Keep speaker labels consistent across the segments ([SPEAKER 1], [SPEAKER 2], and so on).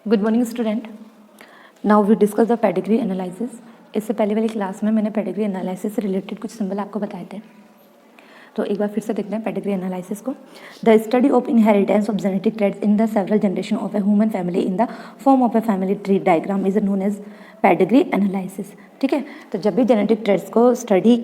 [SPEAKER 1] Good morning student. Now we discuss the pedigree analysis. इससे पहले वाली क्लास में मैंने पेडिग्री एनालिसिस से रिलेटेड कुछ सिंबल आपको बताए थे, तो एक बार फिर से देखते हैं पेडिग्री एनालिसिस को। The study of inheritance of genetic traits in the several generation of a human family in the form of a family tree diagram is known as pedigree analysis. ठीक है, तो जब भी जेनेटिक ट्रेड्स को study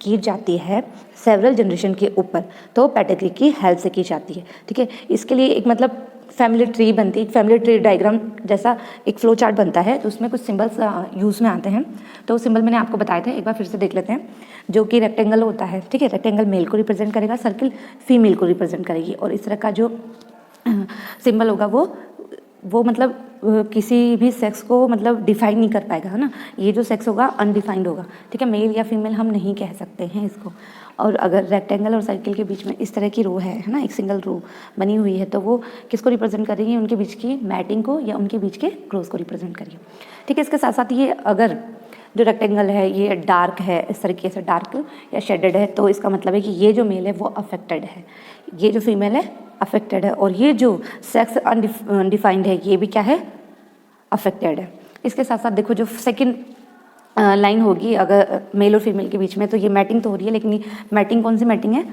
[SPEAKER 1] की जाती है several generation के ऊपर तो पेडिग्री की हेल्प से की जाती है। ठीक है, इसके लिए एक मतलब फैमिली ट्री बनती है, फैमिली ट्री डायग्राम जैसा एक फ्लो चार्ट बनता है, तो उसमें कुछ सिंबल्स यूज़ में आते हैं। तो वो सिंबल मैंने आपको बताए थे, एक बार फिर से देख लेते हैं। जो कि रेक्टेंगल होता है, ठीक है, रेक्टेंगल मेल को रिप्रेजेंट करेगा, सर्किल फीमेल को रिप्रेजेंट करेगी, और इस तरह का जो सिंबल होगा वो मतलब किसी भी सेक्स को मतलब डिफाइन नहीं कर पाएगा, है ना। ये जो सेक्स होगा अनडिफाइंड होगा, ठीक है, मेल या फीमेल हम नहीं कह सकते हैं इसको। और अगर रेक्टेंगल और सर्किल के बीच में इस तरह की रो है ना, एक सिंगल रो बनी हुई है, तो वो किसको रिप्रेजेंट कर रही है, उनके बीच की मैटिंग को या उनके बीच के ग्रोथ को रिप्रेजेंट करिए। ठीक है, इसके साथ साथ ये अगर जो रेक्टेंगल है ये डार्क है, इस तरीके से डार्क या शेडेड है, तो इसका मतलब है कि ये जो मेल है वो अफेक्टेड है, ये जो फीमेल है अफेक्टेड है, और ये जो सेक्स अनडिफाइंड है ये भी क्या है, अफेक्टेड है। इसके साथ साथ देखो जो सेकंड लाइन होगी अगर मेल और फीमेल के बीच में, तो ये मैटिंग तो हो रही है, लेकिन ये मैटिंग कौन सी मैटिंग है,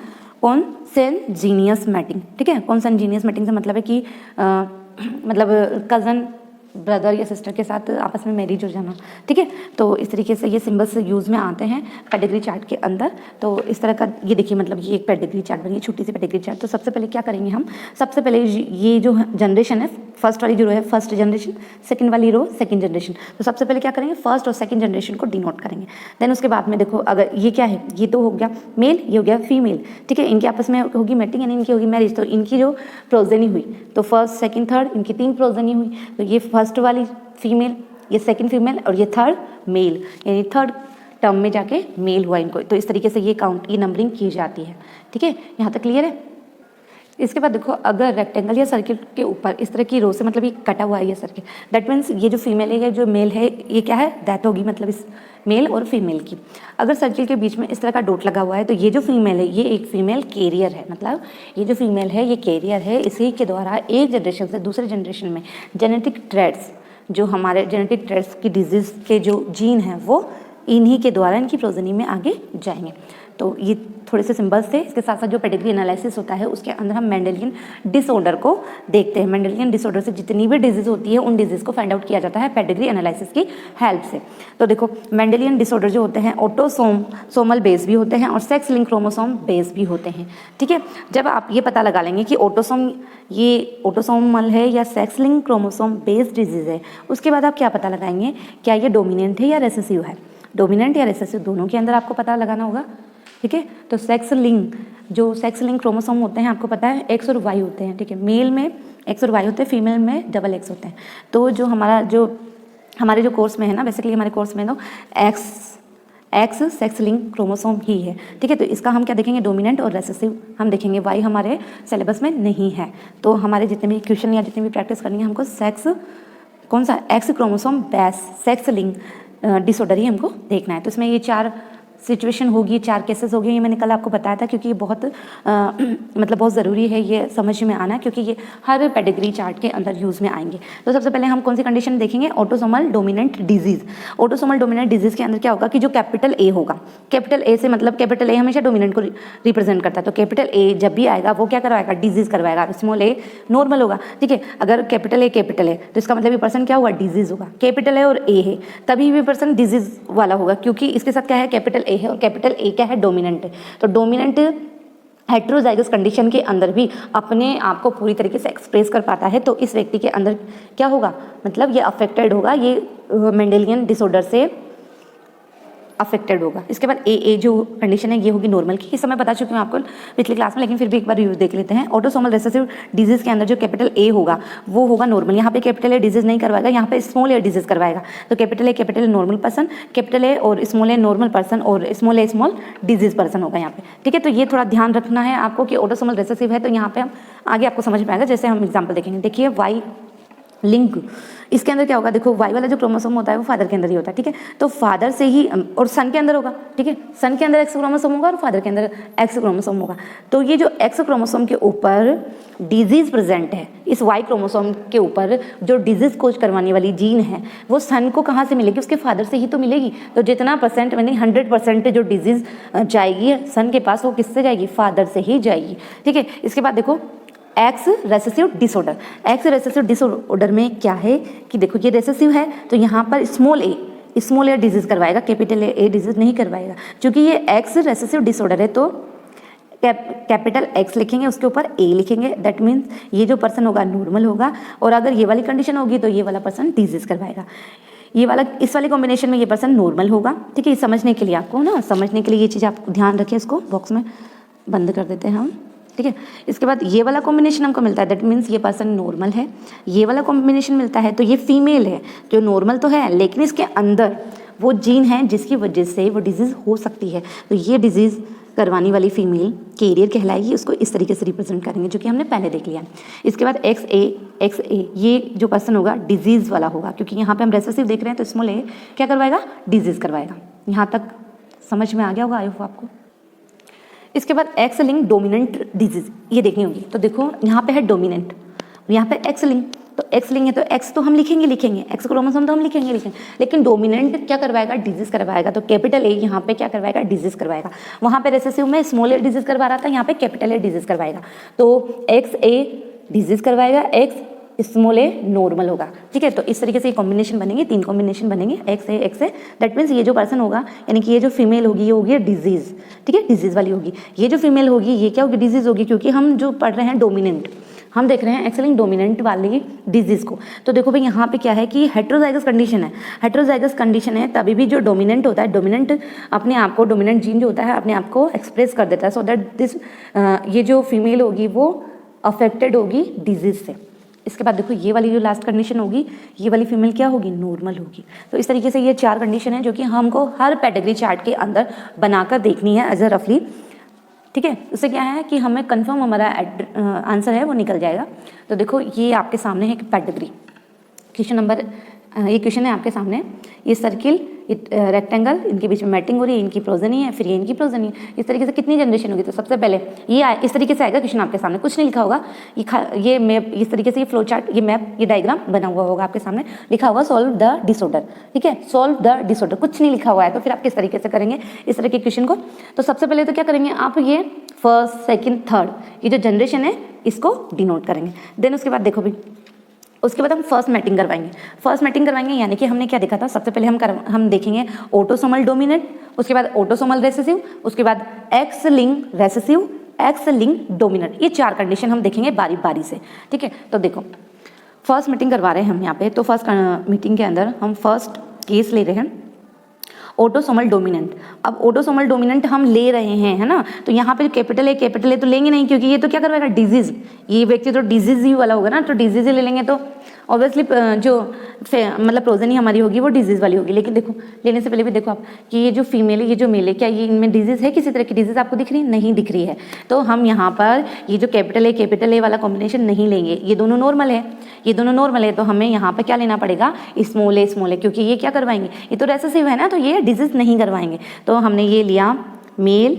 [SPEAKER 1] कॉन्सेंजीनियस मैटिंग। ठीक है, कॉन्सेंजीनियस मैटिंग से मतलब है कि मतलब कज़न ब्रदर या सिस्टर के साथ आपस में मैरिज हो जाना। ठीक है, तो इस तरीके से ये सिंबल्स यूज़ में आते हैं पेडिग्री चार्ट के अंदर। तो इस तरह का ये देखिए, मतलब ये एक पेडिग्री चार्ट बनी है, छोटी सी पेडिग्री चार्ट। तो सबसे पहले क्या करेंगे हम, सबसे पहले ये जो जनरेशन है, फर्स्ट वाली जो रो है फर्स्ट जनरेशन, सेकंड वाली रो सेकंड जनरेशन, तो सबसे पहले क्या करेंगे, फर्स्ट और सेकंड जनरेशन को डिनोट करेंगे। देन उसके बाद में देखो अगर ये क्या है, ये तो हो गया मेल, ये हो गया फीमेल। ठीक है, इनके आपस में होगी मैटिंग यानी इनकी होगी मैरिज, तो इनकी जो प्रोजेनी हुई, तो फर्स्ट सेकंड थर्ड इनकी 3 प्रोजेनी हुई। तो ये फर्स्ट वाली फीमेल, ये सेकंड फीमेल और ये थर्ड मेल, यानी थर्ड टर्म में जाके मेल हुआ इनको। तो इस तरीके से ये काउंट, ये नंबरिंग की जाती है। ठीक है, यहाँ तक क्लियर है। इसके बाद देखो अगर रेक्टेंगल या सर्किल के ऊपर इस तरह की रो से मतलब ये कटा हुआ है ये सर्किल, दैट मीन्स ये जो फीमेल है, ये जो मेल है, ये क्या है, दैट होगी मतलब इस मेल और फीमेल की। अगर सर्किल के बीच में इस तरह का डॉट लगा हुआ है, तो ये जो फीमेल है ये एक फीमेल कैरियर है, मतलब ये जो फीमेल है ये कैरियर है, इसी के द्वारा एक जनरेशन से दूसरे जनरेशन में जेनेटिक ट्रेड्स, जो हमारे जेनेटिक ट्रेड्स की डिजीज़ के जो जीन हैं वो इन्हीं के द्वारा इनकी प्रोजेनी में आगे जाएंगे। तो ये थोड़े से सिंबल्स थे। इसके साथ साथ जो पेडिग्री एनालिसिस होता है उसके अंदर हम मेंडेलियन डिसऑर्डर को देखते हैं। मेंडेलियन डिसऑर्डर से जितनी भी डिजीज़ होती है उन डिजीज़ को फाइंड आउट किया जाता है पेडिग्री एनालिसिस की हेल्प से। तो देखो मेंडेलियन डिसऑर्डर जो होते हैं ऑटोसोमल बेस भी होते हैं और सेक्स लिंक क्रोमोसोम बेस भी होते हैं। ठीक है, जब आप ये पता लगा लेंगे कि ये ऑटोसोमल है या sex link chromosome based disease है, उसके बाद आप क्या पता लगाएंगे, क्या ये डोमिनेंट है या रिसेसिव है। डोमिनेंट या रिसेसिव दोनों के अंदर आपको पता लगाना होगा। ठीक है, तो सेक्स लिंक क्रोमोसोम होते हैं, आपको पता है एक्स और वाई होते हैं। ठीक है, मेल में एक्स और वाई होते हैं, फीमेल में डबल एक्स होते हैं। तो जो हमारे जो कोर्स में है ना, बेसिकली हमारे कोर्स में तो एक्स सेक्स लिंक क्रोमोसोम ही है। ठीक है, तो इसका हम क्या देखेंगे, डोमिनेंट और रिसेसिव हम देखेंगे। वाई हमारे सिलेबस में नहीं है, तो हमारे जितने भी क्वेश्चन या जितनी भी प्रैक्टिस करनी है हमको कौन सा X chromosome base sex link disorder ही हमको देखना है। तो इसमें ये 4 सिचुएशन होगी, 4 केसेस होगी, ये मैंने कल आपको बताया था, क्योंकि ये मतलब बहुत ज़रूरी है ये समझ में आना, क्योंकि ये हर पेडिग्री चार्ट के अंदर यूज़ में आएंगे। तो सबसे पहले हम कौन सी कंडीशन देखेंगे, autosomal dominant disease. Autosomal dominant disease के अंदर क्या होगा कि जो कैपिटल ए होगा, कैपिटल ए से मतलब कैपिटल ए हमेशा डोमिनेंट को रिप्रेजेंट करता है, तो कैपिटल ए जब भी आएगा वो क्या करवाएगा, डिजीज़ करवाएगा। स्मॉल ए नॉर्मल होगा। ठीक है, अगर कैपिटल ए तो इसका मतलब ये पर्सन क्या हुआ, डिजीज़ होगा। कैपिटल ए और ए है तभी भी पर्सन डिजीज़ वाला होगा, क्योंकि इसके साथ क्या है, कैपिटल ए है और कैपिटल ए क्या है, डोमिनेंट है। तो डोमिनेंट हेटेरोजाइगस कंडीशन के अंदर भी अपने आप को पूरी तरीके से एक्सप्रेस कर पाता है, तो इस व्यक्ति के अंदर क्या होगा, मतलब ये अफेक्टेड होगा, ये मेंडेलियन डिसऑर्डर से अफेक्टेड होगा। इसके बाद ए जो कंडीशन है ये होगी नॉर्मल की, इस समय बता चुकी हूँ आपको पिछली क्लास में, लेकिन फिर भी एक बार रिव्यू देख लेते हैं। ऑटोसोमल रिसेसिव डिजीज़ के अंदर जो कैपिटल ए होगा वो होगा नॉर्मल। यहाँ पे कैपिटल ए डिजीज़ नहीं करवाएगा, यहाँ पे स्मॉल ए डिजीज़ करवाएगा। तो capital a normal person, capital A और स्मॉल ए नॉर्मल पर्सन और स्मॉल ए स्मॉल डिजीज़ पर्सन होगा यहाँ पे। ठीक है, तो ये थोड़ा ध्यान रखना है आपको कि ऑटोसोमल रिसेसिव है, तो यहाँ पे हम आगे आपको समझ में आएगा। जैसे हम एग्जाम्पल देखेंगे, देखिए वाई लिंक, इसके अंदर क्या होगा, देखो वाई वाला जो क्रोमोसोम होता है वो फादर के अंदर ही होता है, ठीक है। तो फादर से ही और सन के अंदर होगा, ठीक है, सन के अंदर एक्स क्रोमोसोम होगा और फादर के अंदर एक्स क्रोमोसोम होगा। तो ये जो एक्स क्रोमोसोम के ऊपर डिजीज प्रेजेंट है, इस वाई क्रोमोसोम के ऊपर जो डिजीज कोज करवाने वाली जीन है वो सन को कहाँ से मिलेगी, उसके फादर से ही तो मिलेगी। तो जितना परसेंट यानी 100% जो डिजीज जाएगी सन के पास वो किससे जाएगी, फादर से ही जाएगी, ठीक है। इसके बाद देखो x recessive disorder, x recessive disorder में क्या है कि देखो ये रेसेसिव है तो यहाँ पर स्मॉल ए डिजीज करवाएगा, कैपिटल ए डिजीज नहीं करवाएगा। क्योंकि ये एक्स रेसेसिव डिसऑर्डर है तो कैपिटल एक्स लिखेंगे, उसके ऊपर ए लिखेंगे, दैट मीन्स ये जो पर्सन होगा नॉर्मल होगा, और अगर ये वाली कंडीशन होगी तो ये वाला पर्सन डिजीज करवाएगा। ये वाला इस वाले कॉम्बिनेशन में ये पर्सन नॉर्मल होगा, ठीक है। समझने के लिए आपको ना, समझने के लिए ये चीज़ आप ध्यान रखें, इसको बॉक्स में बंद कर देते हैं हम, ठीक है। इसके बाद ये वाला कॉम्बिनेशन हमको मिलता है, दैट मीन्स ये पर्सन नॉर्मल है। ये वाला कॉम्बिनेशन मिलता है तो ये फीमेल है, जो नॉर्मल तो है लेकिन इसके अंदर वो जीन है जिसकी वजह से वो डिजीज़ हो सकती है। तो ये डिजीज़ करवाने वाली फीमेल कैरियर कहलाएगी, उसको इस तरीके से रिप्रेजेंट करेंगे जो कि हमने पहले देख लिया। इसके बाद एक्स ए ये जो पर्सन होगा डिजीज़ वाला होगा, क्योंकि यहाँ पे हम रेसेसिव देख रहे हैं तो स्मॉल ए क्या करवाएगा, डिजीज़ करवाएगा। यहाँ तक समझ में आ गया होगा आई होप आपको। इसके बाद एक्स लिंक डोमिनेंट डिजीज ये देखनी होगी। तो देखो यहाँ पे है डोमिनेंट, यहाँ पे एक्स लिंक, तो एक्स लिंक है तो एक्स तो हम लिखेंगे एक्स क्रोमोसोम तो हम लिखेंगे, लेकिन डोमिनेंट क्या करवाएगा, डिजीज करवाएगा। तो कैपिटल ए यहाँ पे क्या करवाएगा, डिजीज करवाएगा। वहाँ पे रेसेसिव में स्मॉल ए डिजीज करवा रहा था, यहाँ पे कैपिटल ए डिजीज करवाएगा। तो एक्स ए डिजीज करवाएगा, एक्स स्मॉल ए नॉर्मल होगा, ठीक है। तो इस तरीके से ये कॉम्बिनेशन बनेंगे, 3 कॉम्बिनेशन बनेंगे एक्स ए, दैट मीन्स ये जो पर्सन होगा यानी कि ये जो फीमेल होगी ये होगी डिजीज, ठीक है, डिजीज वाली होगी। ये जो फीमेल होगी ये क्या होगी, डिजीज होगी, क्योंकि हम जो पढ़ रहे हैं डोमिनेंट, हम देख रहे हैं एक्सेलिंग डोमिनेंट वाली डिजीज को। तो देखो भाई यहाँ पे क्या है कि हेट्रोजाइगस कंडीशन है, हेट्रोजाइगस कंडीशन है तभी भी जो डोमिनेंट होता है, डोमिनेंट अपने आप को, डोमिनेंट जीन जो होता है अपने आप को एक्सप्रेस कर देता है, सो दैट दिस ये जो फीमेल होगी वो अफेक्टेड होगी डिजीज से। इसके बाद देखो ये वाली जो लास्ट कंडीशन होगी, ये वाली फीमेल क्या होगी, नॉर्मल होगी। तो इस तरीके से ये 4 कंडीशन है जो कि हमको हर पेडिग्री चार्ट के अंदर बनाकर देखनी है एज अ रफली, ठीक है। उससे क्या है कि हमें कंफर्म हमारा आंसर है वो निकल जाएगा। तो देखो ये आपके सामने है कि पेडिग्री क्वेश्चन नंबर, ये क्वेश्चन है आपके सामने, ये सर्किल, ये रेक्टेंगल, इनके बीच में मैटिंग हो रही है, इनकी प्रोजनी है, फिर ये इनकी प्रोजनी है। इस तरीके से कितनी जनरेशन होगी, तो सबसे पहले ये इस तरीके से आएगा क्वेश्चन आपके सामने, कुछ नहीं लिखा होगा, ये मैप, इस तरीके से ये फ्लो चार्ट, ये मैप, ये डायग्राम बना हुआ होगा आपके सामने, लिखा होगा सॉल्व द डिसऑर्डर, ठीक है, सॉल्व द डिसऑर्डर, कुछ नहीं लिखा हुआ है। तो फिर आप किस तरीके से करेंगे इस तरह के क्वेश्चन को। तो सबसे पहले तो क्या करेंगे आप, ये फर्स्ट सेकेंड थर्ड ये जो जनरेशन है इसको डिनोट करेंगे। देन उसके बाद देखो भाई, उसके बाद हम फर्स्ट मैटिंग करवाएंगे। फर्स्ट मैटिंग करवाएंगे यानी कि हमने क्या देखा था, सबसे पहले हम देखेंगे ऑटोसोमल डोमिनेंट, उसके बाद ऑटोसोमल रेसेसिव, उसके बाद x link recessive, x link dominant, ये 4 कंडीशन हम देखेंगे बारी बारी से, ठीक है। तो देखो फर्स्ट मीटिंग करवा रहे हैं हम यहाँ पे, तो फर्स्ट मीटिंग के अंदर हम फर्स्ट केस ले रहे हैं ऑटोसोमल डोमिनेंट। अब ऑटोसोमल डोमिनेंट हम ले रहे हैं, है ना, तो यहाँ पे कैपिटल ए तो लेंगे नहीं, क्योंकि ये तो क्या करवाएगा, डिजीज, ये व्यक्ति तो डिजीज ही वाला होगा ना, तो डिजीज ही ले लेंगे तो ऑब्वियसली जो मतलब प्रोजनी हमारी होगी वो डिजीज वाली होगी। लेकिन देखो लेने से पहले भी देखो आप कि ये जो फीमेल है, ये जो मेल है, क्या ये इनमें डिजीज है, किसी तरह की डिजीज आपको दिख रही है, नहीं दिख रही है। तो हम यहाँ पर ये जो कैपिटल ए वाला कॉम्बिनेशन नहीं लेंगे, ये दोनों नॉर्मल है, ये दोनों नॉर्मल है, तो हमें यहाँ पर क्या लेना पड़ेगा, स्मॉल ए, क्योंकि ये क्या करवाएंगे, ये तो रेसेसिव है ना, तो ये डिजीज नहीं करवाएंगे। तो हमने ये लिया मेल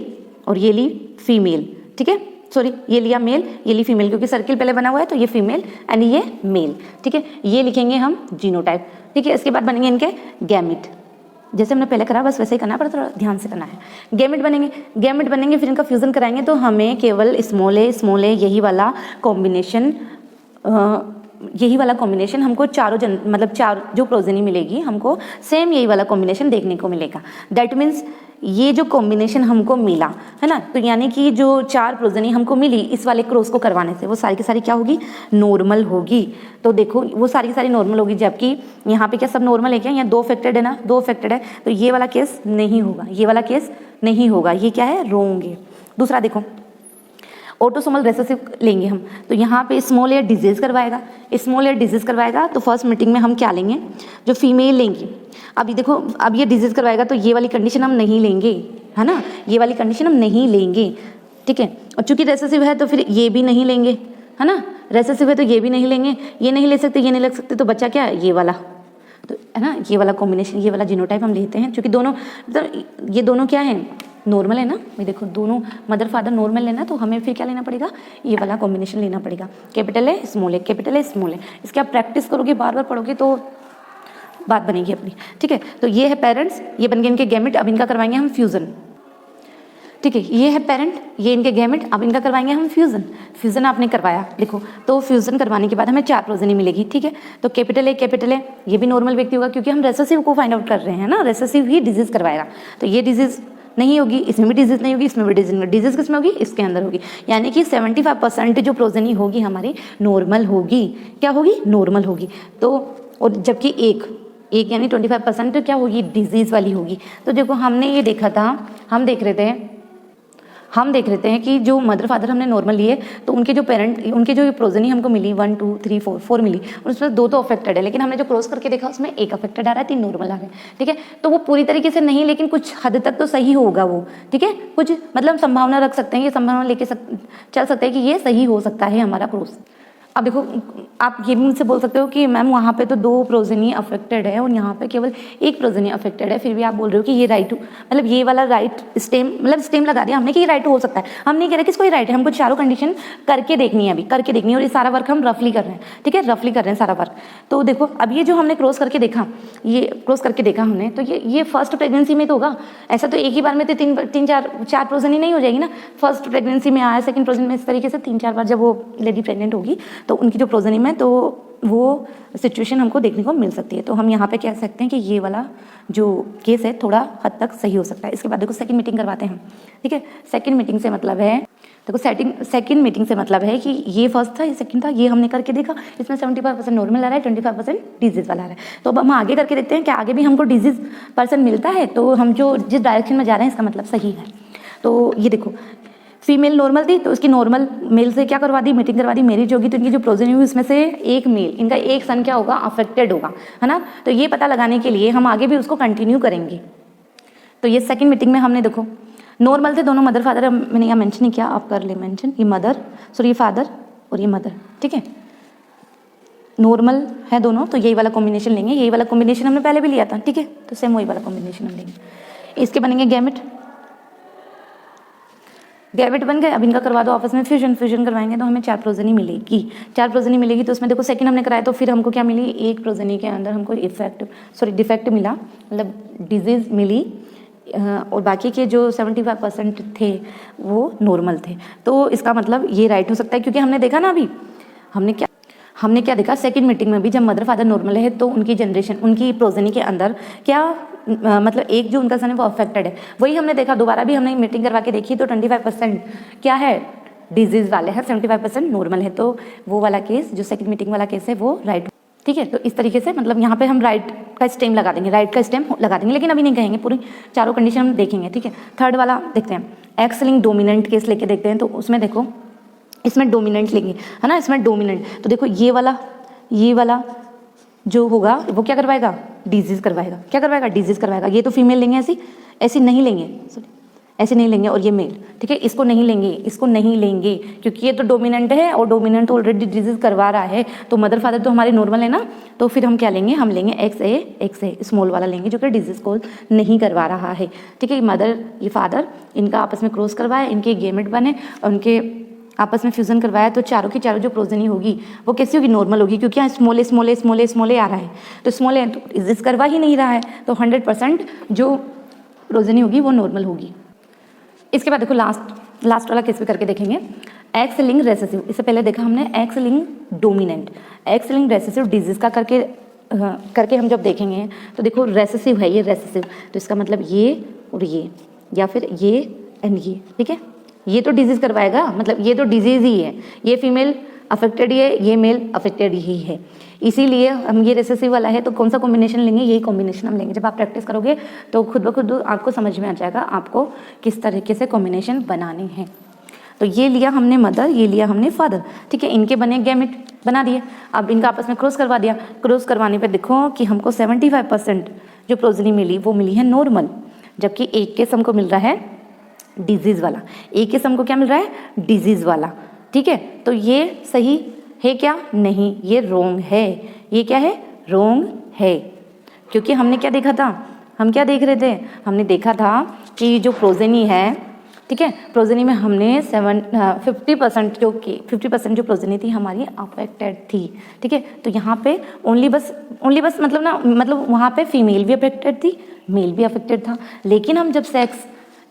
[SPEAKER 1] और ये ली फीमेल, ठीक है, सॉरी ये लिया मेल, ये ली फीमेल, क्योंकि सर्किल पहले बना हुआ है तो ये फीमेल एंड ये मेल, ठीक है। ये लिखेंगे हम जीनोटाइप, ठीक है। इसके बाद बनेंगे इनके गैमिट, जैसे हमने पहले करा बस वैसे ही करना, पर थोड़ा ध्यान से करना है। गैमिट बनेंगे, फिर इनका फ्यूजन कराएंगे तो हमें केवल स्मॉल ए यही वाला कॉम्बिनेशन हमको मतलब 4 जो प्रोजेनी मिलेगी हमको सेम यही वाला कॉम्बिनेशन देखने को मिलेगा। दैट मीन्स ये जो कॉम्बिनेशन हमको मिला है ना, तो यानी कि जो 4 प्रोजेनी हमको मिली इस वाले क्रॉस को करवाने से वो सारी की सारी क्या होगी, नॉर्मल होगी। तो देखो वो सारी की सारी नॉर्मल होगी, जबकि यहाँ पे क्या सब नॉर्मल है क्या, यहाँ 2 अफेक्टेड है ना, 2 अफेक्टेड है, तो ये वाला केस नहीं होगा, ये वाला केस नहीं होगा, ये क्या है, रोंग है। दूसरा देखो ऑटोसोमल रेसेसिव लेंगे हम, तो यहाँ पे स्मॉल ए डिजीज करवाएगा, तो फर्स्ट मीटिंग में हम क्या लेंगे, जो फीमेल लेंगे। अभी देखो अब ये डिजीज करवाएगा तो ये वाली कंडीशन हम नहीं लेंगे, है ना, ये वाली कंडीशन हम नहीं लेंगे, ठीक है। और चूंकि रेसेसिव है तो फिर ये भी नहीं लेंगे,
[SPEAKER 2] है ना, रेसेसिव है तो ये भी नहीं लेंगे, ये नहीं ले सकते, ये नहीं ले सकते, तो बच्चा क्या ये वाला, तो है ना, ये वाला कॉम्बिनेशन, ये वाला जीनोटाइप हम लेते हैं, क्योंकि दोनों मतलब ये दोनों क्या है, नॉर्मल है ना। भाई देखो दोनों मदर फादर नॉर्मल लेना, तो हमें फिर क्या लेना पड़ेगा, ये वाला कॉम्बिनेशन लेना पड़ेगा, कैपिटल है स्मॉल है, कैपिटल है स्मॉल है। इसके आप प्रैक्टिस करोगे, बार बार पढ़ोगे तो बात बनेगी अपनी, ठीक है। तो ये है पेरेंट्स, ये बन गए इनके गैमेट, अब इनका करवाएंगे हम फ्यूजन, ठीक है। ये है पेरेंट, ये इनके गैमेट, अब इनका करवाएंगे हम फ्यूजन। फ्यूजन आपने करवाया लिखो, तो फ्यूजन करवाने के बाद हमें 4 प्रोजेनी मिलेगी, ठीक है। तो कैपिटल है, ये भी नॉर्मल व्यक्ति होगा, क्योंकि हम रेसेसिव को फाइंड आउट कर रहे हैं ना, रेसेसिव ही डिजीज करवाएगा। तो ये डिजीज नहीं होगी, इसमें भी डिजीज नहीं होगी, इसमें भी डिजीज नहीं, डिजीज किसमें होगी, इसके अंदर होगी। यानी कि 75% जो प्रोजेनी होगी हमारी नॉर्मल होगी, क्या होगी, नॉर्मल होगी। तो और जबकि एक यानी 25% क्या होगी, डिजीज वाली होगी। तो देखो हमने ये देखा था, हम देख रहे थे कि जो मदर फादर हमने नॉर्मल लिए, तो उनके जो पेरेंट, उनके जो प्रोजेनी हमको मिली 1 2 3 4 मिली, और उसमें 2 तो अफेक्टेड है, लेकिन हमने जो क्रॉस करके देखा उसमें 1 अफेक्टेड आ रहा है, 3 नॉर्मल आ रहे हैं, ठीक है। तो वो पूरी तरीके से नहीं, लेकिन कुछ हद तक तो सही होगा वो, ठीक है। कुछ मतलब संभावना रख सकते हैं, ये संभावना लेके चल सकते हैं कि ये सही हो सकता है हमारा क्रॉस। अब देखो आप ये भी मुझसे बोल सकते हो कि मैम वहाँ पे तो 2 प्रोजेनी अफेक्टेड है और यहाँ पे केवल 1 प्रोजेनी अफेक्टेड है, फिर भी आप बोल रहे हो कि ये राइट, मतलब ये वाला राइट स्टेम, मतलब स्टेम लगा दिया हमने कि ये राइट हो सकता है। हम नहीं कह रहे कि इसको ये राइट है, हमको चारों कंडीशन करके देखनी है, अभी करके देखनी है, और ये सारा वर्क हम रफली कर रहे हैं, ठीक है, रफली कर रहे हैं सारा वर्क। तो देखो अब ये जो हमने क्रॉस करके देखा, ये क्रॉस करके देखा हमने, तो ये फर्स्ट प्रेगनेंसी में तो होगा, ऐसा तो एक ही बार में तो 3-4 प्रोजेनी नहीं हो जाएगी ना। फर्स्ट प्रेगनेंसी में आया, सेकंड प्रोजेनी में, इस तरीके से 3-4 बार जब वो लेडी प्रेग्नेंट होगी तो उनकी जो प्रोजेनी में तो वो सिचुएशन हमको देखने को मिल सकती है। तो हम यहाँ पे कह सकते हैं कि ये वाला जो केस है थोड़ा हद तक सही हो सकता है। इसके बाद देखो सेकंड मीटिंग करवाते हैं, ठीक है। सेकंड मीटिंग से मतलब है, देखो सेकंड मीटिंग से मतलब है कि ये फर्स्ट था, ये सेकंड था, ये हमने करके देखा, इसमें 75% नॉर्मल आ रहा है, 25% डिजीज वाला आ रहा है। तो अब हम आगे करके देखते हैं कि आगे भी हमको डिजीज पर्सन मिलता है, तो हम जो जिस डायरेक्शन में जा रहे हैं इसका मतलब सही है। तो ये देखो फीमेल नॉर्मल थी, तो उसकी नॉर्मल मेल से क्या करवा दी, मीटिंग करवा दी, मैरिज होगी, तो इनकी जो प्रोजेनी हुई उसमें से एक मेल, इनका एक सन क्या होगा, अफेक्टेड होगा, है ना। तो ये पता लगाने के लिए हम आगे भी उसको कंटिन्यू करेंगे। तो ये सेकंड मीटिंग में हमने देखो नॉर्मल थे दोनों मदर फादर, मैंने यहाँ मेंशन नहीं किया, आप कर ले मेंशन, ये मदर सॉरी ये फादर और ये मदर, ठीक है, नॉर्मल है दोनों, तो यही वाला कॉम्बिनेशन लेंगे। यही वाला कॉम्बिनेशन हमने पहले भी लिया था, ठीक है, तो सेम वही वाला कॉम्बिनेशन हम लेंगे। इसके बनेंगे गैमेट, गैमेट बन गए। अब इनका करवा दो आपस में फ्यूजन करवाएंगे तो हमें 4 प्रोजेनी मिलेगी, 4 प्रोजेनी मिलेगी। तो उसमें देखो सेकंड हमने कराया, तो फिर हमको क्या मिली, 1 प्रोजेनी के अंदर हमको डिफेक्ट मिला, मतलब डिजीज मिली, और बाकी के जो 75% थे वो नॉर्मल थे। तो इसका मतलब ये राइट हो सकता है, क्योंकि हमने देखा ना अभी हमने क्या देखा सेकंड मीटिंग में भी, जब मदर फादर नॉर्मल है तो उनकी जनरेशन, उनकी प्रोजेनी के अंदर क्या मतलब एक जो उनका सन है वो अफेक्टेड है। वही हमने देखा, दोबारा भी हमने मीटिंग करवा के देखी, तो 25% क्या है, डिजीज वाले हैं, 75% नॉर्मल है। तो वो वाला केस जो सेकंड मीटिंग वाला केस है वो राइट, ठीक है। तो इस तरीके से मतलब यहाँ पे हम राइट का स्टेम लगा देंगे, लेकिन अभी नहीं कहेंगे, पूरी चारों कंडीशन हम देखेंगे, ठीक है। थर्ड वाला देखते हैं, एक्स लिंक डोमिनेंट केस लेके देखते हैं। तो उसमें देखो इसमें डोमिनेंट लेंगे, है ना, इसमें डोमिनेंट, तो देखो ये वाला जो होगा वो क्या करवाएगा, डिजीज करवाएगा, क्या करवाएगा, डिजीज करवाएगा। ये तो फीमेल लेंगे, ऐसी नहीं लेंगे, ऐसे नहीं लेंगे, और ये मेल, ठीक है, इसको नहीं लेंगे क्योंकि ये तो डोमिनेंट है, और डोमिनेंट तो ऑलरेडी डिजीज करवा रहा है। तो मदर फादर तो हमारे नॉर्मल है ना, तो फिर हम क्या लेंगे, हम लेंगे एक्स ए स्मॉल वाला लेंगे, जो कि डिजीज को नहीं करवा रहा है, ठीक है। मदर ये फादर इनका आपस में क्रॉस करवाए, इनके गैमेट बने, और उनके आपस में फ्यूजन करवाया, तो चारों की चारों जो प्रोजेनी होगी वो कैसी होगी, नॉर्मल होगी, क्योंकि यहाँ स्मॉल आ रहा है, तो स्मॉल है तो डिजीज करवा ही नहीं रहा है, तो 100% जो प्रोजेनी होगी वो नॉर्मल होगी। इसके बाद देखो लास्ट वाला केस भी करके देखेंगे, एक्स लिंक रेसेसिव। इससे पहले देखा हमने x link dominant, x link recessive disease का करके हम जब देखेंगे तो देखो रेसेसिव है, ये रेसेसिव, तो इसका मतलब ये और ये, या फिर ये एंड ये, ठीक है। ये तो डिजीज करवाएगा, मतलब ये तो डिजीज ही है, ये फीमेल अफेक्टेड ही है, ये मेल अफेक्टेड ही है, इसीलिए हम ये रेसेसिव वाला है। तो कौन सा कॉम्बिनेशन लेंगे, यही कॉम्बिनेशन हम लेंगे। जब आप प्रैक्टिस करोगे तो खुद ब खुद आपको समझ में आ जाएगा आपको किस तरीके से कॉम्बिनेशन बनाने हैं। तो ये लिया हमने मदर, ये लिया हमने फादर, ठीक है, इनके बने गैमेट बना दिए। अब इनका आपस में क्रॉस करवा दिया, क्रॉस करवाने पर देखो कि हमको 75% जो प्रोजेनी मिली वो मिली है नॉर्मल, जबकि एक केस हमको मिल रहा है डिजीज वाला, एक केस हमको क्या मिल रहा है, डिजीज वाला, ठीक है, तो ये सही है क्या? नहीं, ये रोंग है। ये क्या है? रोंग है। क्योंकि हमने क्या देखा था? हम क्या देख रहे थे? हमने देखा था कि जो प्रोजेनी है, ठीक है, प्रोजेनी में हमने 50% जो 50% जो प्रोजेनी थी हमारी अफेक्टेड थी, ठीक है। तो यहाँ पे ओनली बस मतलब वहाँ पे फीमेल भी अफेक्टेड थी, मेल भी अफेक्टेड था। लेकिन हम जब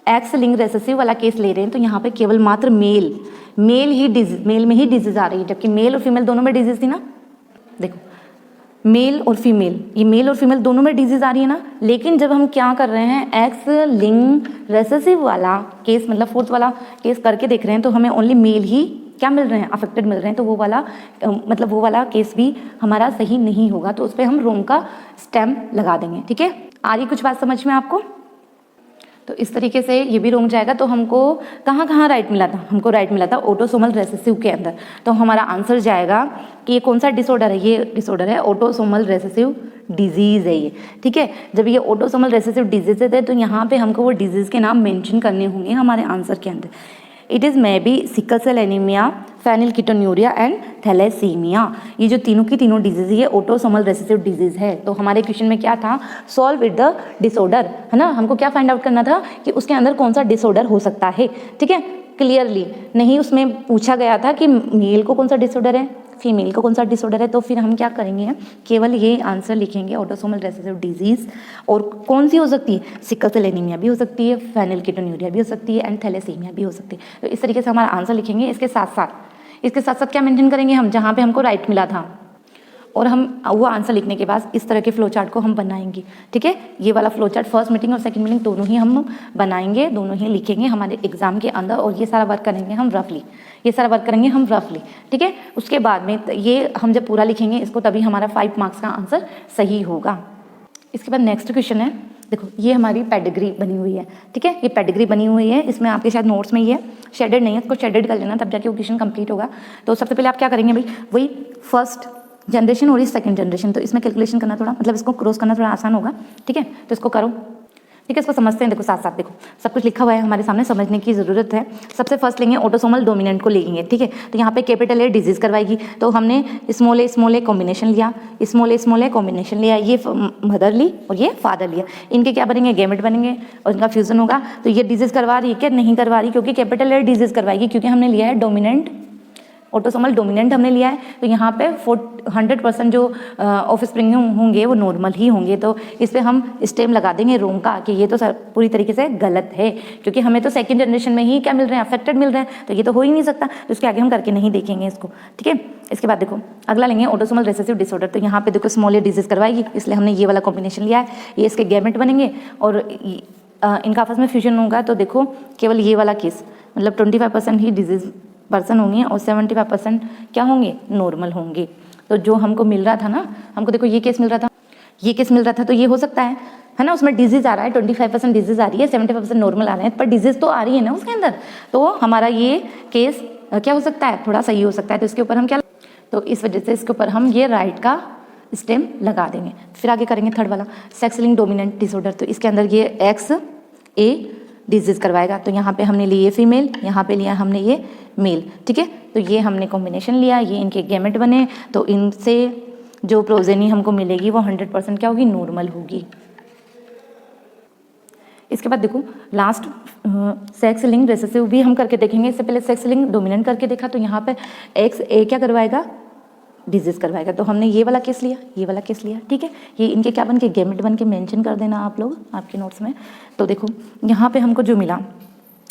[SPEAKER 2] एक्स लिंक रेसेसिव वाला केस ले रहे हैं तो यहाँ पे केवल मात्र मेल में ही डिजीज आ रही है, जबकि मेल और फीमेल दोनों में डिजीज थी ना। देखो, मेल और फीमेल, ये मेल और फीमेल दोनों में डिजीज आ रही है ना। लेकिन जब हम क्या कर रहे हैं, एक्स लिंक रेसेसिव वाला केस मतलब फोर्थ वाला केस करके देख रहे हैं, तो हमें ओनली मेल ही क्या मिल रहे हैं? अफेक्टेड मिल रहे हैं। तो वो वाला केस भी हमारा सही नहीं होगा, तो उस पर हम रोंग का स्टैम्प लगा देंगे, ठीक है। आ रही कुछ बात समझ में आपको? तो इस तरीके से ये भी रोंग जाएगा। तो हमको कहाँ राइट मिला था? हमको राइट मिला था ऑटोसोमल रेसेसिव के अंदर। तो हमारा आंसर जाएगा कि ये कौन सा डिसऑर्डर है? ये डिसऑर्डर है ऑटोसोमल रेसेसिव डिजीज़ है ये, ठीक है। जब ये ऑटोसोमल रेसेसिव डिजीज़ है तो यहाँ पे हमको वो डिजीज़ के नाम मेंशन करने होंगे हमारे आंसर के अंदर। It is may be sickle cell anaemia, phenylketonuria and thalassaemia. ये जो तीनों की तीनों डिजीज ये ऑटोसोमल रेसेसिव डिजीज है। तो हमारे क्वेश्चन में क्या था? सॉल्व विद द डिसऑर्डर, है ना। हमको क्या फाइंड आउट करना था कि उसके अंदर कौन सा डिसऑर्डर हो सकता है, ठीक है। क्लियरली नहीं उसमें पूछा गया था कि मेल को कौन सा डिसऑर्डर है, फीमेल को कौन सा डिसऑर्डर है। तो फिर हम क्या करेंगे? केवल ये आंसर लिखेंगे ऑटोसोमल रेसेसिव डिजीज। और कौन सी हो सकती है? सिकल सेल एनीमिया भी हो सकती है, फेनिलकीटोन्यूरिया भी हो सकती है एंड थैलेसीमिया भी हो सकती है। तो इस तरीके से हमारा आंसर लिखेंगे। इसके साथ साथ क्या मेंशन करेंगे हम? जहाँ पे हमको राइट मिला था, और हम वो आंसर लिखने के बाद इस तरह के फ्लो चार्ट को हम बनाएंगे, ठीक है। ये वाला फ्लो चार्ट फर्स्ट मीटिंग और सेकंड मीटिंग दोनों ही हम बनाएंगे, दोनों ही लिखेंगे हमारे एग्जाम के अंदर। और ये सारा वर्क करेंगे हम रफली, ठीक है। उसके बाद में ये हम जब पूरा लिखेंगे इसको, तभी हमारा 5 मार्क्स का आंसर सही होगा। इसके बाद नेक्स्ट क्वेश्चन है, देखो ये हमारी पेडिग्री बनी हुई है, ठीक है। ये पेडिग्री बनी हुई है, इसमें आपके शायद नोट्स में ही है, शेडेड नहीं है, इसको शेडेड कर लेना तब जाके वो क्वेश्चन कंप्लीट होगा। तो सबसे पहले आप क्या करेंगे भाई? वही फर्स्ट जनरेशन और सेकंड जनरेशन, तो इसमें कैलकुलेशन करना थोड़ा मतलब इसको क्रॉस करना थोड़ा आसान होगा, ठीक है। तो इसको करो, ठीक है। इसको समझते हैं। देखो साथ साथ देखो सब कुछ लिखा हुआ है हमारे सामने, समझने की ज़रूरत है। सबसे फर्स्ट लेंगे ऑटोसोमल डोमिनेंट को लेंगे, ठीक है। तो यहाँ पे कैपिटल ए डिजीज करवाएगी, तो हमने स्मॉल ए कॉम्बिनेशन लिया, स्मॉल ए कॉम्बिनेशन लिया, ये मदर ली और ये फादर लिया। इनके क्या बनेंगे? गैमेट बनेंगे और इनका फ्यूजन होगा। तो ये डिजीज करवा रही है क्या? नहीं करवा रही, क्योंकि कैपिटल ए डिजीज करवाएगी, क्योंकि हमने लिया है डोमिनेंट, ऑटोसोमल डोमिनेंट हमने लिया है। तो यहाँ पे 100% जो ऑफ स्प्रिंग होंगे वो नॉर्मल ही होंगे। तो इस पर हम स्टेम लगा देंगे रोंग का कि ये तो पूरी तरीके से गलत है, क्योंकि हमें तो सेकंड जनरेशन में ही क्या मिल रहे हैं? अफेक्टेड मिल रहे हैं, तो ये तो हो ही नहीं सकता। तो इसके आगे हम करके नहीं देखेंगे इसको, ठीक है। इसके बाद देखो अगला लेंगे ऑटोसोमल रेसेसिव डिसऑर्डर। तो यहाँ पे देखो स्मॉल ए डिजीज करवाएगी, इसलिए हमने ये वाला कॉम्बिनेशन लिया है। ये इसके गैमेट बनेंगे और इनका आपस में फ्यूजन होगा। तो देखो केवल ये वाला केस मतलब 25% ही डिजीज पर्सन होंगे और 75% क्या होंगे? नॉर्मल होंगे। तो जो हमको मिल रहा था ना, हमको देखो ये केस मिल रहा था, तो ये हो सकता है ना। उसमें डिजीज आ रहा है, 25% डिजीज आ रही है, 75% नॉर्मल आ रहे हैं, पर डिजीज तो आ रही है ना उसके अंदर। तो हमारा ये केस क्या हो सकता है? थोड़ा सही हो सकता है। तो इसके ऊपर हम क्या, तो इस वजह से इसके ऊपर हम ये राइट का स्टेम लगा देंगे। फिर आगे करेंगे थर्ड वाला सेक्स लिंक्ड डोमिनेंट डिसऑर्डर। तो इसके अंदर ये एक्स ए डिजीज करवाएगा। तो यहाँ पे हमने लिए फीमेल, यहाँ पे लिया हमने ये मेल, ठीक है। तो ये हमने कॉम्बिनेशन लिया, ये इनके गैमेट बने, तो इनसे जो प्रोजेनी हमको मिलेगी वो 100% क्या होगी? नॉर्मल होगी। इसके बाद देखो लास्ट सेक्स लिंक्ड रेसेसिव भी हम करके देखेंगे। इससे पहले सेक्स लिंक्ड डोमिनेंट करके देखा, तो यहाँ पे एक्स ए क्या करवाएगा? डिजीज करवाएगा। तो हमने ये वाला केस लिया, ठीक है। ये इनके क्या बन के? गैमेट बन के मेंशन कर देना आप लोग आपके नोट्स में। तो देखो यहाँ पे हमको जो मिला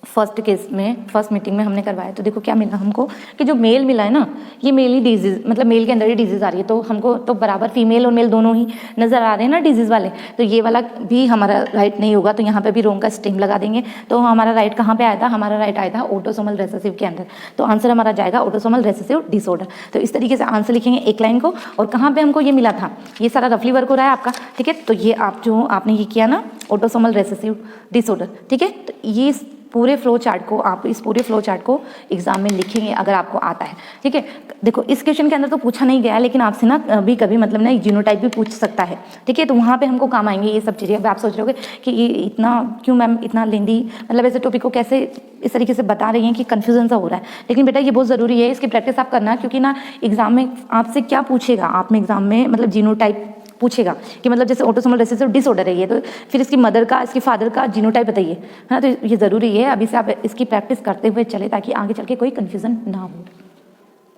[SPEAKER 2] फर्स्ट केस में, फर्स्ट मीटिंग में हमने करवाया, तो देखो क्या मिला हमको कि जो मेल मिला है ना, ये मेल ही डिजीज मतलब मेल के अंदर ही डिजीज आ रही है। तो हमको तो बराबर फीमेल और मेल दोनों ही नजर आ रहे हैं ना डिजीज वाले। तो ये वाला भी हमारा राइट नहीं होगा। तो यहाँ पे भी रोंग का स्टेम लगा देंगे। तो हमारा राइट कहाँ पे आया था? हमारा राइट आया था ऑटोसोमल रेसेसिव के अंदर। तो आंसर हमारा जाएगा ऑटोसोमल रेसेसिव डिसऑर्डर। तो इस तरीके से आंसर लिखेंगे एक लाइन को। और कहाँ पे हमको ये मिला था? ये सारा रफली वर्क हो रहा है आपका, ठीक है। तो ये आपने ये किया ना ऑटोसोमल रेसेसिव डिसऑर्डर, ठीक है। तो ये
[SPEAKER 1] पूरे फ्लो चार्ट को, आप इस पूरे फ्लो चार्ट को एग्जाम में लिखेंगे अगर आपको आता है, ठीक है। देखो इस क्वेश्चन के अंदर तो पूछा नहीं गया है, लेकिन आपसे ना कभी कभी मतलब ना जीनोटाइप भी पूछ सकता है, ठीक है। तो वहाँ पे हमको काम आएंगे ये सब चीज़ें। अब आप सोच रहे होगे कि ये इतना क्यों मैम, इतना लेंदी, मतलब ऐसे टॉपिक को कैसे इस तरीके से बता रही हैं कि कन्फ्यूजन सा हो रहा है। लेकिन बेटा ये बहुत ज़रूरी है, इसकी प्रैक्टिस आप करना, क्योंकि ना एग्जाम में आपसे क्या पूछेगा, आप में एग्जाम में मतलब जीनोटाइप पूछेगा कि मतलब जैसे ऑटोसोमल रिसेसिव डिसऑर्डर है ये, तो फिर इसकी मदर का, इसकी फादर का जीनोटाइप बताइए, है ना। तो ये ज़रूरी है अभी से आप इसकी प्रैक्टिस करते हुए चले, ताकि आगे चल के कोई कन्फ्यूजन ना हो,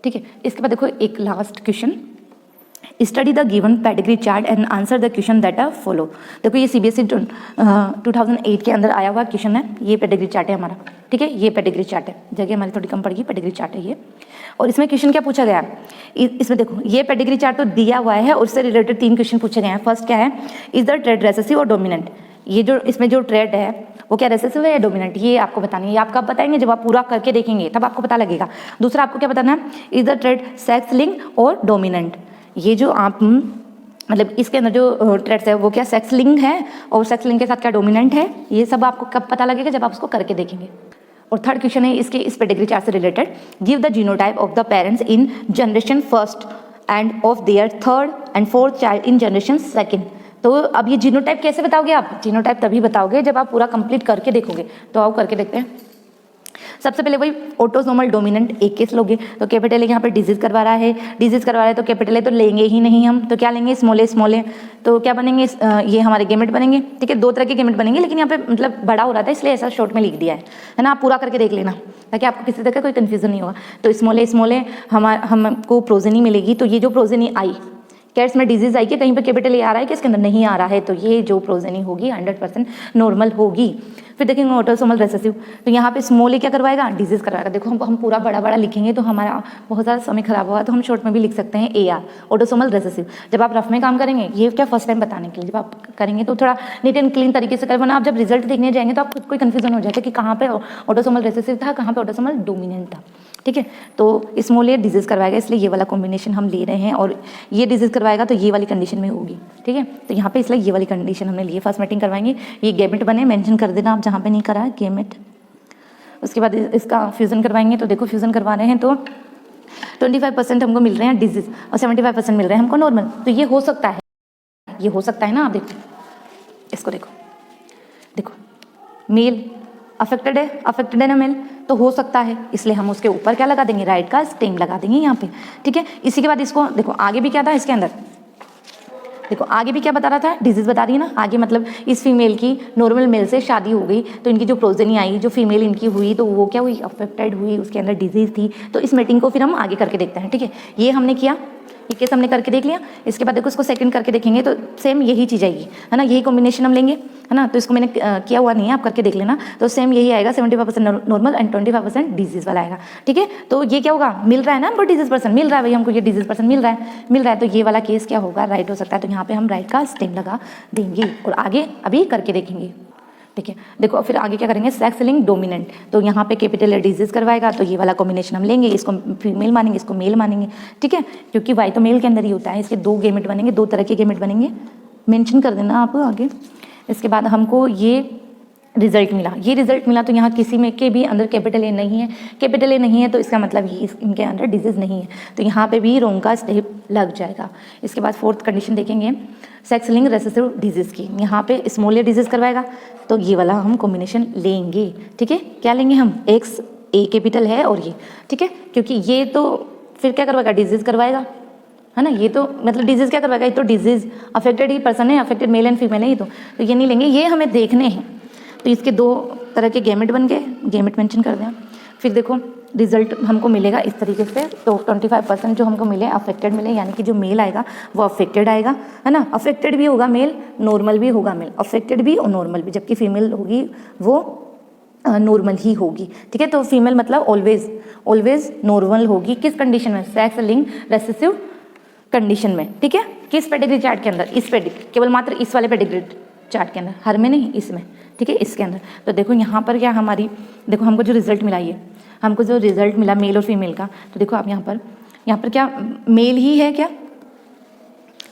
[SPEAKER 1] ठीक है। इसके बाद देखो एक last question, study the given pedigree chart and answer the question that are follow. देखो ये CBSE 2008 के अंदर आया हुआ क्वेश्चन है, ये पेडिग्री चार्ट है हमारा, ठीक है। ये पेडिग्री चार्ट है, जगह हमारी थोड़ी कम पड़ेगी, पेडिग्री चार्ट है ये। और इसमें क्वेश्चन क्या पूछा गया है, इसमें देखो ये पेडिग्री चार्ट तो दिया हुआ है और उससे रिलेटेड 3 क्वेश्चन पूछे गए हैं। फर्स्ट क्या है, इज द ट्रेड रेसेसिव और डोमिनेंट। ये जो इसमें जो ट्रेड है वो क्या रेसेसिव है या डोमिनेंट, ये आपको बतानी है। ये आपको बताएंगे जब आप पूरा करके देखेंगे तब आपको पता लगेगा। दूसरा आपको क्या बताना है, is the trade sex link और डोमिनेंट। ये जो आप मतलब इसके अंदर जो ट्रेड्स है वो क्या सेक्स लिंक है और सेक्स लिंक के साथ क्या डोमिनेंट है, ये सब आपको कब पता लगेगा, जब आप उसको करके देखेंगे। और थर्ड क्वेश्चन है इसके इस पेडिग्री चार्ट से related, give the genotype of the parents in generation first end of their third and fourth child in generation second. तो अब ये जीनोटाइप कैसे बताओगे आप, जीनोटाइप तभी बताओगे जब आप पूरा कंप्लीट करके देखोगे। तो आओ करके देखते हैं। सबसे पहले वही ऑटोसोमल डोमिनेंट एक केस लोगे, तो कैपिटल ए यहाँ पर डिजीज करवा रहा है, डिजीज करवा रहा है तो कैपिटल ए तो लेंगे ही नहीं हम, तो क्या लेंगे स्मॉल ए, तो क्या बनेंगे ये हमारे गेमेट बनेंगे, ठीक है। 2 तरह के गेमेट बनेंगे, लेकिन यहाँ पे मतलब बड़ा हो रहा था इसलिए ऐसा शॉर्ट में लिख दिया है ना। आप पूरा करके देख लेना ताकि आपको किसी तरह का कोई कन्फ्यूजन नहीं होगा। तो स्मॉल ए हमको प्रोजेनी मिलेगी, तो ये जो प्रोजेनी आई कैट्स में डिजीज आई कि कहीं पर कैपिटल ए आ रहा है कि इसके अंदर नहीं आ रहा है, तो ये जो प्रोजेनी होगी 100% नॉर्मल होगी। फिर देखेंगे ऑटोसोमल रिसेसिव, तो यहाँ पे स्मॉल ए क्या करवाएगा, डिजीज करवाएगा। देखो हम पूरा बड़ा बड़ा लिखेंगे तो हमारा बहुत ज़्यादा समय खराब होगा, तो हम शॉर्ट में भी लिख सकते हैं AR ऑटोसोमल रिसेसिव। जब आप रफ में काम करेंगे, ये क्या फर्स्ट टाइम बताने के लिए, जब आप करेंगे तो थोड़ा नीट एंड क्लीन तरीके से करवाना। आप जब रिजल्ट देखने जाएंगे तो आप खुद कोई कन्फ्यूजन हो जाता है कि कहाँ पे ऑटोसोमल रिसेसिव था, कहाँ पे ऑटोसोमल डोमिनेंट था, ठीक है। तो स्मॉल ए डिजीज करवाएगा, इसलिए ये वाला कॉम्बिनेशन हम ले रहे हैं, और ये डिजीज करवाएगा तो ये वाली कंडीशन में होगी, ठीक है। तो यहाँ पे इसलिए ये वाली कंडीशन हमने लिए। फर्स्ट मैटिंग करवाएंगे, ये गेमेट बने, मेंशन कर देना आप जहाँ पे नहीं करा है गेमेट। उसके बाद इसका फ्यूजन करवाएंगे, तो देखो फ्यूजन करवा रहे हैं तो 25% हमको मिल रहे हैं डिजीज और 75% मिल रहे हैं हमको नॉर्मल। तो ये हो सकता है, ये हो सकता है ना। आप देखो इसको, देखो मेल अफेक्टेड है ना मेल, तो हो सकता है, इसलिए हम उसके ऊपर क्या लगा देंगे, राइट का स्टेम लगा देंगे यहाँ पे, ठीक है। इसी के बाद इसको देखो आगे भी क्या था इसके अंदर, देखो आगे भी क्या बता रहा था, डिजीज बता रही है ना आगे। मतलब इस फीमेल की नॉर्मल मेल से शादी हो गई, तो इनकी जो प्रोजेनी आई, जो फीमेल इनकी हुई, तो वो क्या हुई, अफेक्टेड हुई, उसके अंदर डिजीज थी। तो इस मीटिंग को फिर हम आगे करके देखते हैं, ठीक है। ये हमने किया, ये केस हमने करके देख लिया। इसके बाद देखो इसको सेकंड करके देखेंगे तो सेम यही चीज़ आएगी, है ना, यही कॉम्बिनेशन हम लेंगे, है ना। तो इसको मैंने किया हुआ नहीं है, आप करके देख लेना। तो सेम यही आएगा, 75% नॉर्मल एंड 25% डिजीज वाला आएगा, ठीक है। तो ये क्या होगा, मिल रहा है ना हमको डिजीज पर्सन, मिल रहा है भाई हमको, ये डिजीज पर्सन मिल रहा है, तो ये वाला केस क्या होगा, राइट हो सकता है। तो यहाँ पे हम राइट का स्टेम लगा देंगे और आगे अभी करके देखेंगे, ठीक है। देखो फिर आगे क्या करेंगे, सेक्स लिंक डोमिनेंट, तो यहाँ पे कैपिटल ए डिजीज करवाएगा, तो ये वाला कॉम्बिनेशन हम लेंगे, इसको फीमेल मानेंगे, इसको मेल मानेंगे, ठीक है। क्योंकि वाई तो मेल के अंदर ही होता है, इसके 2 गेमेट बनेंगे, 2 तरह के गेमेट बनेंगे, मेंशन कर देना आप आगे। इसके बाद हमको ये रिजल्ट मिला, तो यहाँ किसी में के भी अंदर कैपिटल ए नहीं है, तो इसका मतलब ये इनके अंदर डिजीज नहीं है, तो यहाँ पे भी रोंग का स्टेप लग जाएगा। इसके बाद फोर्थ कंडीशन देखेंगे, सेक्स लिंक रेसेसिव डिजीज की, यहाँ पे स्मॉल ए डिजीज करवाएगा, तो ये वाला हम कॉम्बिनेशन लेंगे, ठीक है। क्या लेंगे हम, एक्स ए कैपिटल है और ये, ठीक है, क्योंकि ये तो फिर क्या करवाएगा, डिजीज करवाएगा, है ना। ये तो मतलब डिजीज क्या करवाएगा, ये तो डिजीज अफेक्टेड ही पर्सन है, अफेक्टेड मेल एंड फीमेल है ये तो ये नहीं लेंगे, ये हमें देखने हैं। तो इसके 2 तरह के गेमेट बन गए, गेमेट मेंशन कर दें। फिर देखो रिजल्ट हमको मिलेगा इस तरीके से, तो 25% जो हमको मिले अफेक्टेड मिले, यानी कि जो मेल आएगा वो अफेक्टेड आएगा, है ना। अफेक्टेड भी होगा मेल, नॉर्मल भी होगा मेल, अफेक्टेड भी और नॉर्मल भी, जबकि फीमेल होगी वो नॉर्मल ही होगी, ठीक है। तो फीमेल मतलब ऑलवेज नॉर्मल होगी, किस कंडीशन में, सेक्स लिंक रेसेसिव कंडीशन में, ठीक है। किस पेडिग्री चार्ट के अंदर, इस पेडिग्री, केवल मात्र इस वाले पेडिग्री चार्ट के अंदर, हर में नहीं, इसमें, ठीक है, इसके अंदर। तो देखो यहाँ पर क्या हमारी, देखो हमको जो रिजल्ट मिला, ये हमको जो रिजल्ट मिला मेल और फीमेल का, तो देखो आप यहाँ पर क्या मेल ही है, क्या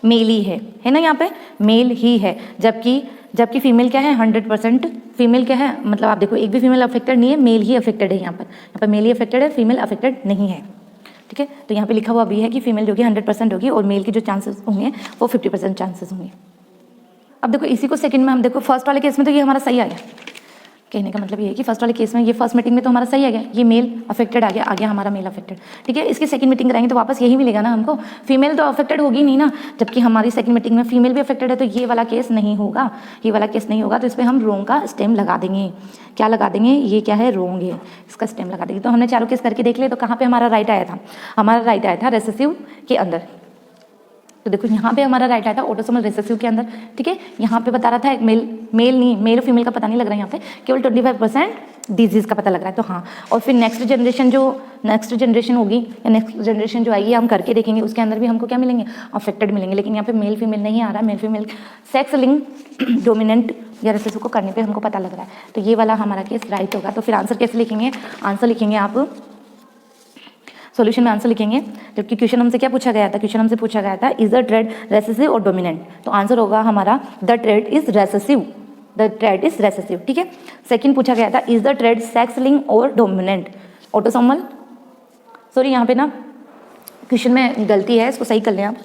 [SPEAKER 1] मेल ही है ना, यहाँ पे मेल ही है, जबकि जबकि फीमेल क्या है 100%, फीमेल क्या है मतलब आप देखो एक भी फीमेल अफेक्टेड नहीं है, मेल ही अफेक्टेड है। यहाँ पर मेल ही अफेक्टेड है, फीमेल अफेक्टेड नहीं है। ठीक है, तो यहाँ पे लिखा हुआ भी है कि फीमेल जो कि 100% होगी और मेल के जो चांसेस होंगे वो 50% चांसेस होंगे। अब देखो इसी को सेकंड में हम देखो फर्स्ट वाले केस में तो ये हमारा सही आ गया। कहने का मतलब ये है कि फर्स्ट वाले केस में ये फर्स्ट मीटिंग में तो हमारा सही आ गया, ये मेल अफेक्टेड आ गया हमारा मेल अफेक्टेड। ठीक है, इसकी सेकंड मीटिंग कराएंगे तो वापस यही मिलेगा ना हमको, फीमेल तो अफेक्टेड होगी नहीं ना, जबकि हमारी सेकंड मीटिंग में फीमेल भी अफेक्टेड है, तो ये वाला केस नहीं होगा, ये वाला केस नहीं होगा। तो इस पर हम रोंग का स्टेम लगा देंगे। क्या लगा देंगे? ये क्या है? रोंग है, इसका स्टेम लगा देंगे। तो हमने चारों केस करके देख लिया, तो कहाँ पर हमारा राइट आया था? हमारा राइट आया था रेसेसिव के अंदर। तो देखो यहाँ पे हमारा राइट आया था ऑटोसोमल रिसेसिव के अंदर। ठीक है, यहाँ पे बता रहा था एक मेल और फीमेल का पता नहीं लग रहा है, यहाँ पे केवल 25% डिजीज का पता लग रहा है। तो हाँ, और फिर नेक्स्ट जनरेशन होगी या नेक्स्ट जनरेशन जो आएगी हम करके देखेंगे, उसके अंदर भी हमको क्या मिलेंगे? अफेक्टेड मिलेंगे। लेकिन यहाँ पे मेल फीमेल नहीं आ रहा, male female sex link dominant या रिसेसिव को करने पर हमको पता लग रहा है। तो ये वाला हमारा केस राइट होगा। तो फिर आंसर कैसे लिखेंगे? आंसर लिखेंगे आप सॉल्यूशन में आंसर लिखेंगे, जबकि क्वेश्चन हमसे क्या पूछा गया था? क्वेश्चन हमसे पूछा गया था इज द ट्रेड रेसेसिव और डोमिनेंट। तो आंसर होगा हमारा the trade is recessive, the trade is recessive. ठीक है, सेकंड पूछा गया था is the trade sex link और डोमिनेंट ऑटोसोमल। सॉरी, यहाँ पे ना क्वेश्चन में गलती है, इसको सही कर लें आप।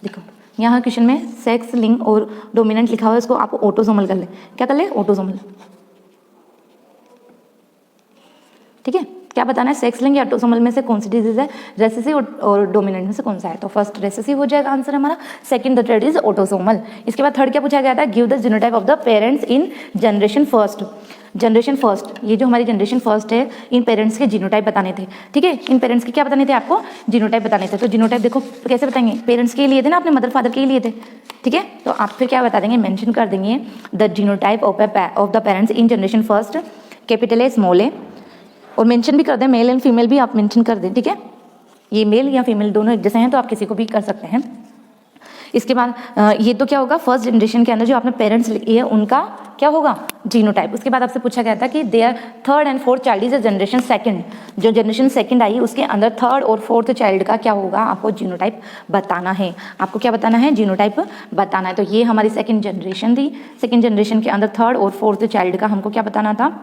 [SPEAKER 1] देखो यहाँ क्वेश्चन में सेक्स लिंक और डोमिनेंट लिखा हुआ है, इसको आप ऑटोसोमल कर ले। क्या कर ले? ऑटोसोमल। ठीक है, क्या बताना है? सेक्स लिंक या ऑटोसोमल में से कौन सी डिजीज है? रेसेसिव और डोमिनेंट में से कौन सा है? तो फर्स्ट रेसेसिव हो जाएगा आंसर हमारा, second the trade is autosomal. इसके बाद थर्ड क्या पूछा गया था? Give the genotype of the parents in generation first. Generation first, ये जो हमारी जनरेशन फर्स्ट है, इन पेरेंट्स के जीनोटाइप बताने थे। ठीक है, इन पेरेंट्स के क्या बताने थे आपको? जीनोटाइप बताने थे। तो जीनोटाइप देखो कैसे बताएंगे? पेरेंट्स के लिए थे ना, अपने मदर फादर के लिए थे। ठीक है, तो आप फिर क्या बता देंगे? मेंशन कर देंगे the genotype of the parents in generation first, capital A small A, और मेंशन भी कर दें मेल एंड फीमेल भी आप मेंशन कर दें। ठीक है, ये मेल या फीमेल दोनों एक जैसे हैं, तो आप किसी को भी कर सकते हैं। इसके बाद ये तो क्या होगा? फर्स्ट जनरेशन के अंदर जो आपने पेरेंट्स लिखी है उनका क्या होगा? जीनोटाइप। उसके बाद आपसे पूछा गया था कि there third and fourth child is a generation second. जो जनरेशन सेकंड आई उसके अंदर थर्ड और फोर्थ चाइल्ड का क्या होगा? आपको जीनोटाइप बताना है। आपको क्या बताना है? जीनोटाइप बताना है। तो ये हमारी सेकंड जनरेशन थी। सेकंड जनरेशन के अंदर थर्ड और फोर्थ चाइल्ड का हमको क्या बताना था?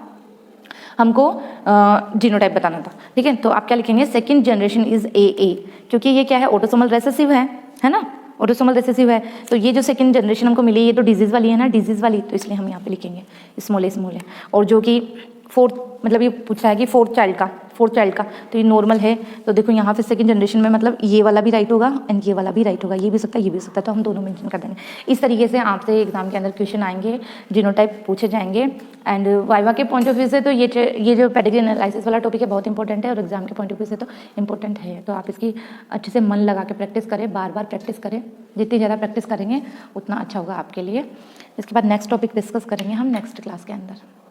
[SPEAKER 1] हमको जीनोटाइप बताना था। ठीक है, तो आप क्या लिखेंगे? सेकंड जनरेशन इज ए, क्योंकि ये क्या है? ऑटोसोमल रेसेसिव है ना, ऑटोसोमल रेसेसिव है। तो ये जो सेकंड जनरेशन हमको मिली, ये तो डिजीज वाली है ना, डिजीज वाली, तो इसलिए हम यहाँ पे लिखेंगे स्मॉल है। और जो कि फोर्थ, मतलब ये पूछ रहा है कि फोर्थ चाइल्ड का, तो ये नॉर्मल है। तो देखो यहाँ पे सेकंड जनरेशन में मतलब ये वाला भी राइट होगा एंड ये वाला भी राइट होगा, ये भी सकता है, ये भी सकता है, तो हम दोनों मेंशन कर देंगे। इस तरीके से आपसे एग्जाम के अंदर क्वेश्चन आएंगे, जीनोटाइप पूछे जाएंगे। एंड वाइवा के पॉइंट ऑफ व्यू से तो ये जो पेडिग्री एनालिसिस वाला टॉपिक है बहुत इंपॉर्टेंट है, और एग्जाम के पॉइंट ऑफ व्यू से तो इंपॉर्टेंट है। तो आप इसकी अच्छे से मन लगा के प्रैक्टिस करें, बार बार प्रैक्टिस करें। जितनी ज़्यादा प्रैक्टिस करेंगे उतना अच्छा होगा आपके लिए। इसके बाद नेक्स्ट टॉपिक डिस्कस करेंगे हम नेक्स्ट क्लास के अंदर।